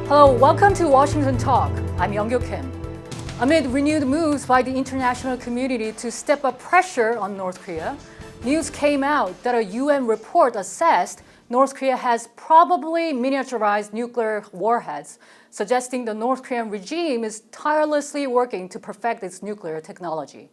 Hello, welcome to Washington Talk. I'm Young-Kyo Kim. Amid renewed moves by the international community to step up pressure on North Korea, news came out that a UN report assessed North Korea has probably miniaturized nuclear warheads, suggesting the North Korean regime is tirelessly working to perfect its nuclear technology.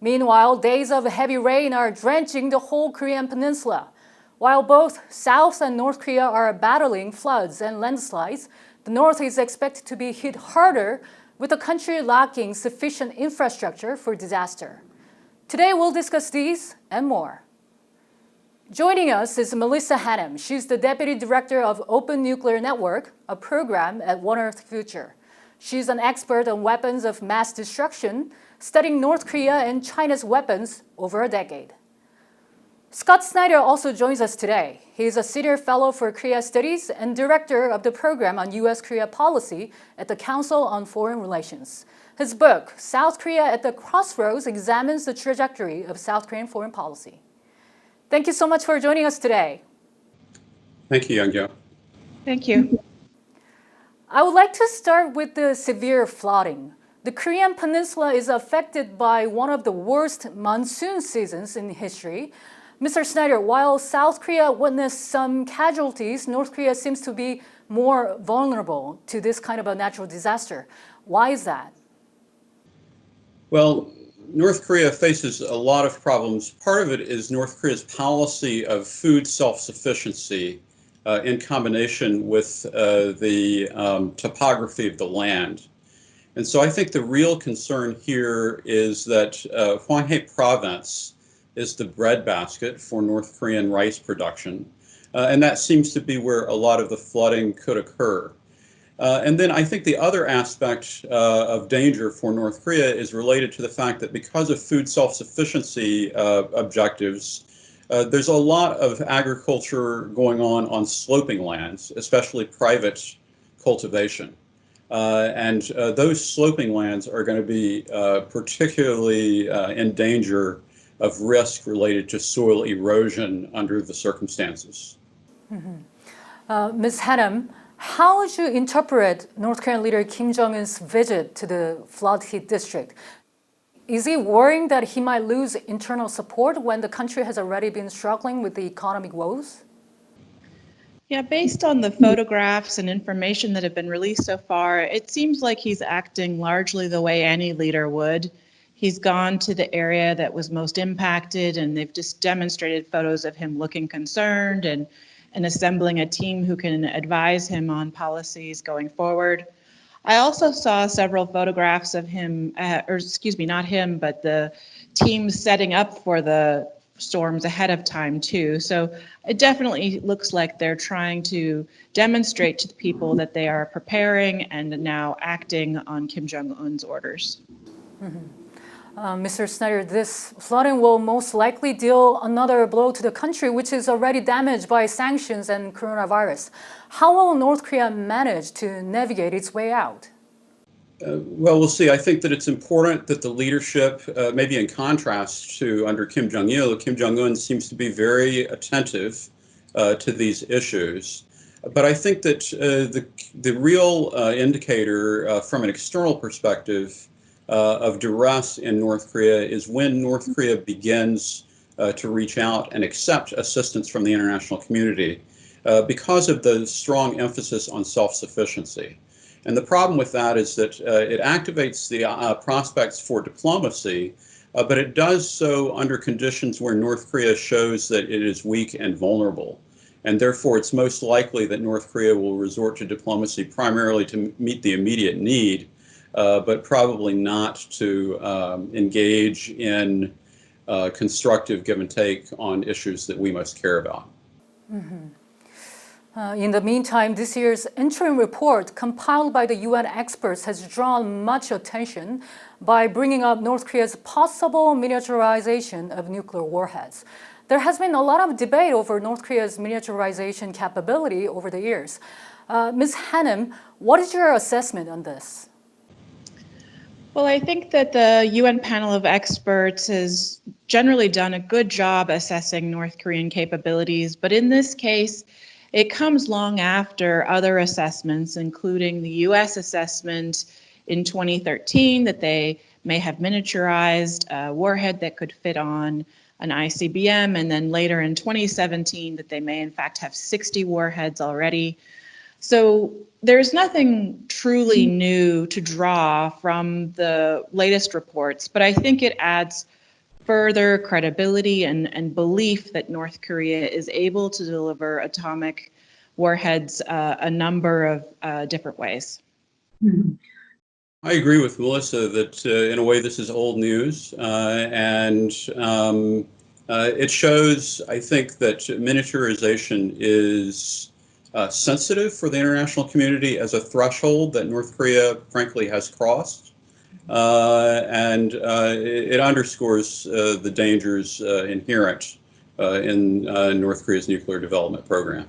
Meanwhile, days of heavy rain are drenching the whole Korean peninsula. While both South and North Korea are battling floods and landslides, the North is expected to be hit harder, with the country lacking sufficient infrastructure for disaster. Today we'll discuss these and more. Joining us is Mellisa Hanham. She's the Deputy Director of Open Nuclear Network, a program at Opun어스퓨처. She's an expert on weapons of mass destruction, studying North Korea and China's weapons over a decade. Scott Snyder also joins us today. He is a Senior Fellow for Korea Studies and Director of the Program on U.S.-Korea Policy at the Council on Foreign Relations. His book, South Korea at the Crossroads, examines the trajectory of South Korean foreign policy. Thank you so much for joining us today. Thank you, Young-Kyo. Thank you. I would like to start with the severe flooding. The Korean peninsula is affected by one of the worst monsoon seasons in history. Mr. Snyder, while South Korea witnessed some casualties, North Korea seems to be more vulnerable to this kind of a natural disaster. Why is that? Well, North Korea faces a lot of problems. Part of it is North Korea's policy of food self-sufficiency in combination with the topography of the land. And so I think the real concern here is that Hwanghae province is the breadbasket for North Korean rice production. And that seems to be where a lot of the flooding could occur. And then I think the other aspect of danger for North Korea is related to the fact that because of food self-sufficiency objectives, there's a lot of agriculture going on sloping lands, especially private cultivation. And those sloping lands are going to be particularly in danger of risk related to soil erosion under the circumstances. Ms. Hanham, how would you interpret North Korean leader Kim Jong-un's visit to the flood-hit district? Is he worrying that he might lose internal support when the country has already been struggling with the economic woes? Yeah, based on the photographs and information that have been released so far, it seems like he's acting largely the way any leader would. He's gone to the area that was most impacted, and they've just demonstrated photos of him looking concerned and assembling a team who can advise him on policies going forward. I also saw several photographs of him, not him, but the team setting up for the storms ahead of time too. So it definitely looks like they're trying to demonstrate to the people that they are preparing and now acting on Kim Jong-un's orders. Mr. Snyder, this flooding will most likely deal another blow to the country, which is already damaged by sanctions and coronavirus. How will North Korea manage to navigate its way out? Well, we'll see. I think that it's important that the leadership, maybe in contrast to under Kim Jong-il, Kim Jong-un seems to be very attentive to these issues. But I think that the real indicator from an external perspective of duress in North Korea is when North Korea begins to reach out and accept assistance from the international community because of the strong emphasis on self-sufficiency. And the problem with that is that it activates the prospects for diplomacy, but it does so under conditions where North Korea shows that it is weak and vulnerable. And therefore, it's most likely that North Korea will resort to diplomacy primarily to meet the immediate need, but probably not to engage in constructive give and take on issues that we most care about. In the meantime, this year's interim report compiled by the UN experts has drawn much attention by bringing up North Korea's possible miniaturization of nuclear warheads. There has been a lot of debate over North Korea's miniaturization capability over the years. Ms. Hanham, what is your assessment on this? Well, I think that the UN panel of experts has generally done a good job assessing North Korean capabilities, but in this case, it comes long after other assessments, including the US assessment in 2013 that they may have miniaturized a warhead that could fit on an ICBM, and then later in 2017 that they may in fact have 60 warheads already. So there's nothing truly new to draw from the latest reports, but I think it adds further credibility and belief that North Korea is able to deliver atomic warheads a number of different ways. I agree with Melissa that in a way this is old news, and it shows, I think, that miniaturization is sensitive for the international community as a threshold that North Korea, frankly, has crossed. And it underscores the dangers inherent in North Korea's nuclear development program.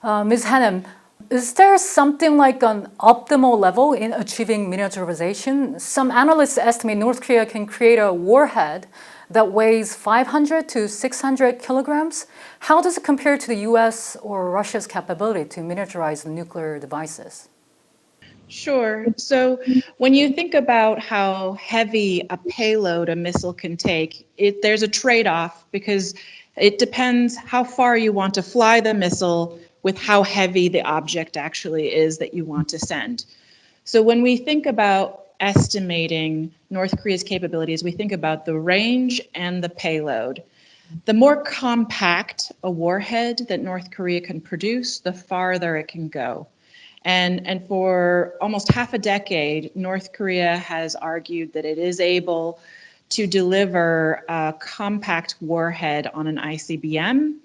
Ms. Hanham, is there something like an optimal level in achieving miniaturization? Some analysts estimate North Korea can create a warhead that weighs 500 to 600 kilograms. How does it compare to the US or Russia's capability to miniaturize nuclear devices? Sure. So when you think about how heavy a payload a missile can take, there's a trade-off because it depends how far you want to fly the missile with how heavy the object actually is that you want to send. So when we think about estimating North Korea's capabilities, we think about the range and the payload. The more compact a warhead that North Korea can produce, the farther it can go. And for almost half a decade, North Korea has argued that it is able to deliver a compact warhead on an ICBM,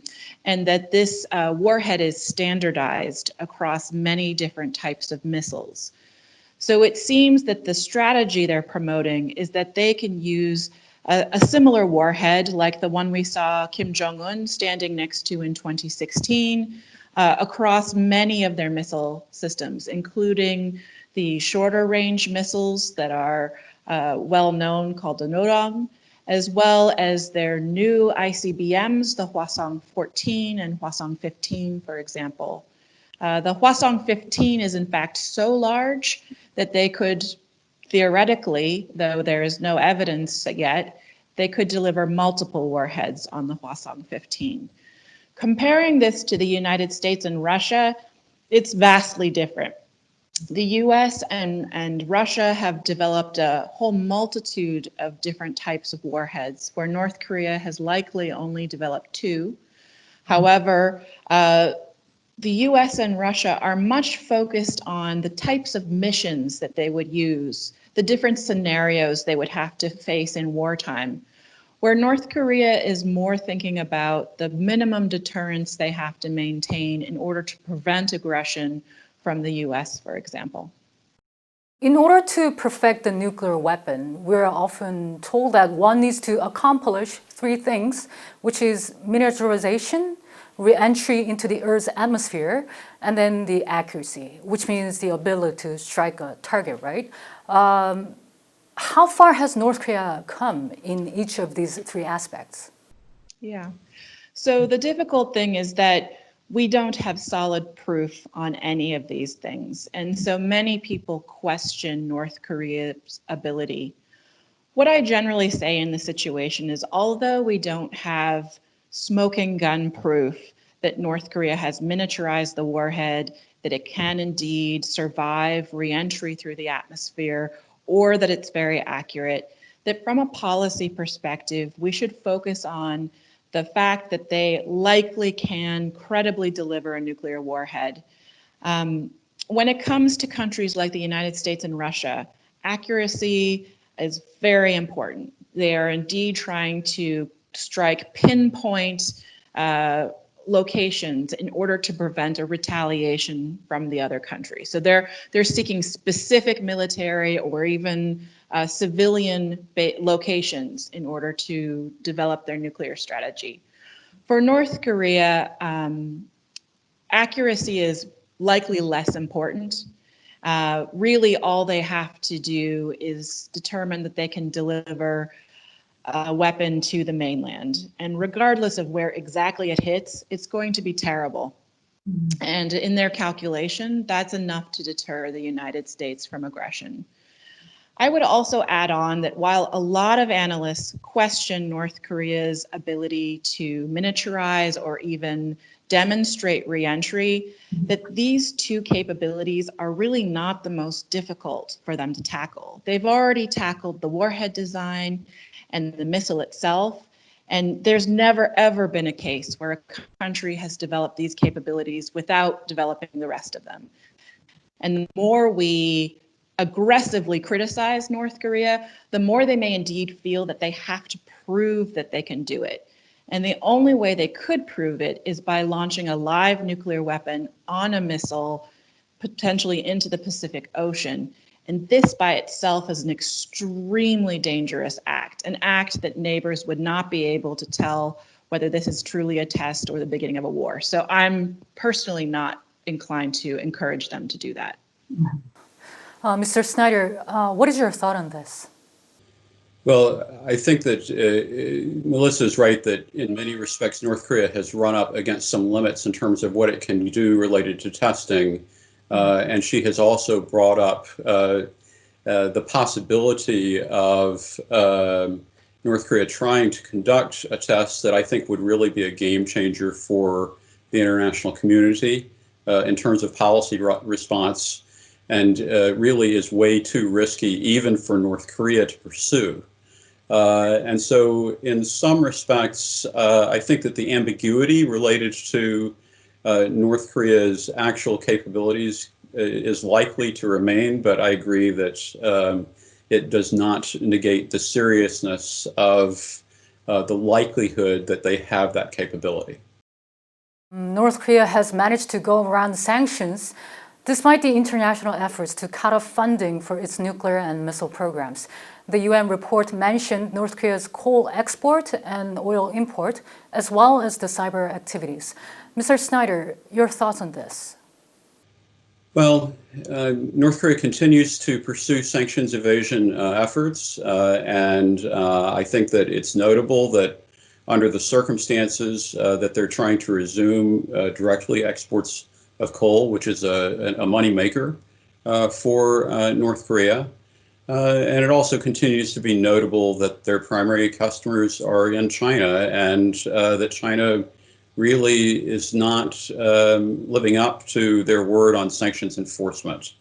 and that this warhead is standardized across many different types of missiles. So it seems that the strategy they're promoting is that they can use a similar warhead like the one we saw Kim Jong-un standing next to in 2016 across many of their missile systems, including the shorter range missiles that are well known called the Norong, as well as their new ICBMs, the Hwasong 14 and Hwasong 15, for example. The Hwasong 15 is in fact so large that they could theoretically, though there is no evidence yet, they could deliver multiple warheads on the Hwasong 15. Comparing this to the United States and Russia, it's vastly different. The US and Russia have developed a whole multitude of different types of warheads, where North Korea has likely only developed 2. However, the US and Russia are much focused on the types of missions that they would use, the different scenarios they would have to face in wartime, where North Korea is more thinking about the minimum deterrence they have to maintain in order to prevent aggression from the US, for example. In order to perfect the nuclear weapon, we're often told that one needs to accomplish 3 things, which is miniaturization, re-entry into the Earth's atmosphere, and then the accuracy, which means the ability to strike a target, right? How far has North Korea come in each of these 3 aspects? Yeah. So the difficult thing is that we don't have solid proof on any of these things. And so many people question North Korea's ability. What I generally say in this situation is, although we don't have smoking gun proof that North Korea has miniaturized the warhead, that it can indeed survive re-entry through the atmosphere, or that it's very accurate, that from a policy perspective, we should focus on the fact that they likely can credibly deliver a nuclear warhead. When it comes to countries like the United States and Russia, accuracy is very important. They are indeed trying to strike pinpoint locations in order to prevent a retaliation from the other country. So they're seeking specific military or even civilian locations in order to develop their nuclear strategy. For North Korea, accuracy is likely less important. Really, all they have to do is determine that they can deliver a weapon to the mainland. And regardless of where exactly it hits, it's going to be terrible. And in their calculation, that's enough to deter the United States from aggression. I would also add on that while a lot of analysts question North Korea's ability to miniaturize or even demonstrate reentry, that these two capabilities are really not the most difficult for them to tackle. They've already tackled the warhead design and the missile itself, and there's never ever been a case where a country has developed these capabilities without developing the rest of them. And the more we aggressively criticize North Korea, the more they may indeed feel that they have to prove that they can do it. And the only way they could prove it is by launching a live nuclear weapon on a missile, potentially into the Pacific Ocean. And this by itself is an extremely dangerous act, an act that neighbors would not be able to tell whether this is truly a test or the beginning of a war. So I'm personally not inclined to encourage them to do that. Mr. Snyder, what is your thought on this? Well, I think that Mellisa is right that in many respects, North Korea has run up against some limits in terms of what it can do related to testing. And she has also brought up the possibility of North Korea trying to conduct a test that I think would really be a game changer for the international community in terms of policy response, and really is way too risky even for North Korea to pursue. And so in some respects, I think that the ambiguity related to North Korea's actual capabilities is likely to remain, but I agree that it does not negate the seriousness of the likelihood that they have that capability. North Korea has managed to go around sanctions despite the international efforts to cut off funding for its nuclear and missile programs. The UN report mentioned North Korea's coal export and oil import, as well as the cyber activities. Mr. Snyder, your thoughts on this? Well, North Korea continues to pursue sanctions evasion efforts, and I think that it's notable that under the circumstances that they're trying to resume directly exports of coal, which is a moneymaker for North Korea. And it also continues to be notable that their primary customers are in China, and that China really is not living up to their word on sanctions enforcement.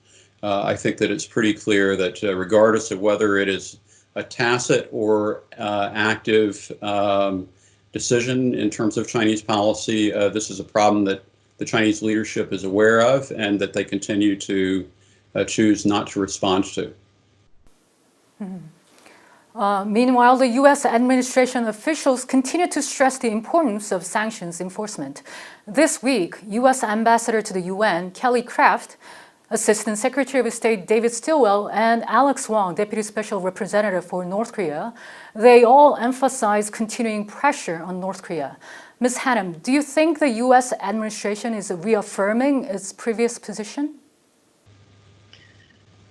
I think that it's pretty clear that regardless of whether it is a tacit or active decision in terms of Chinese policy, this is a problem that the Chinese leadership is aware of and that they continue to choose not to respond to. Meanwhile, the U.S. administration officials continue to stress the importance of sanctions enforcement. This week, U.S. Ambassador to the UN, Kelly Craft, Assistant Secretary of State David Stilwell, and Alex Wong, Deputy Special Representative for North Korea, they all emphasize continuing pressure on North Korea. Ms. Hanham, do you think the U.S. administration is reaffirming its previous position?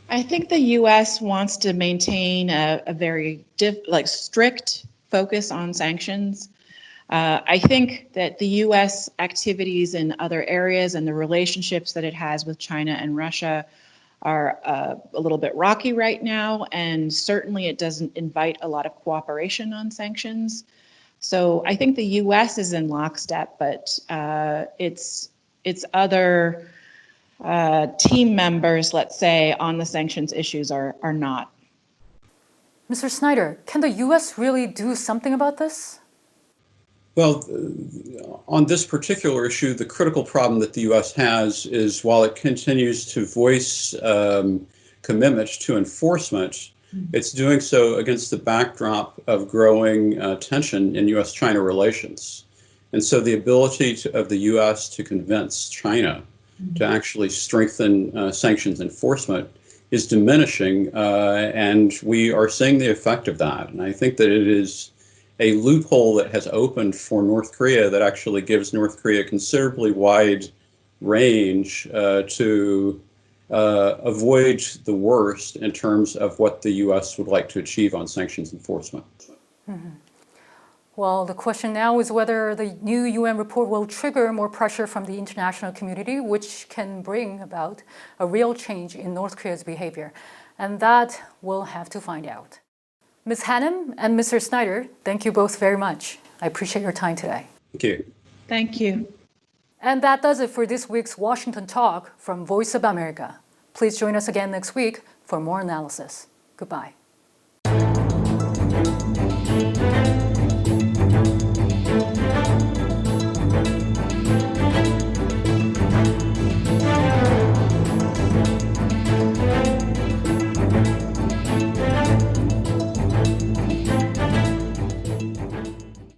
I think the U.S. wants to maintain a very strict focus on sanctions. I think that the U.S. activities in other areas and the relationships that it has with China and Russia are a little bit rocky right now, and certainly it doesn't invite a lot of cooperation on sanctions. So I think the U.S. is in lockstep, but its other team members, let's say, on the sanctions issues are not. Mr. Snyder, can the U.S. really do something about this? Well, on this particular issue, the critical problem that the U.S. has is while it continues to voice commitment to enforcement, it's doing so against the backdrop of growing tension in U.S.-China relations. And so the ability of the U.S. to convince China to actually strengthen sanctions enforcement is diminishing, and we are seeing the effect of that. And I think that it is a loophole that has opened for North Korea that actually gives North Korea considerably wide range to avoid the worst in terms of what the U.S. would like to achieve on sanctions enforcement. Well, the question now is whether the new UN report will trigger more pressure from the international community, which can bring about a real change in North Korea's behavior. And that we'll have to find out. Ms. Hanham and Mr. Snyder, thank you both very much. I appreciate your time today. Thank you. Thank you. And that does it for this week's Washington Talk from Voice of America. Please join us again next week for more analysis. Goodbye.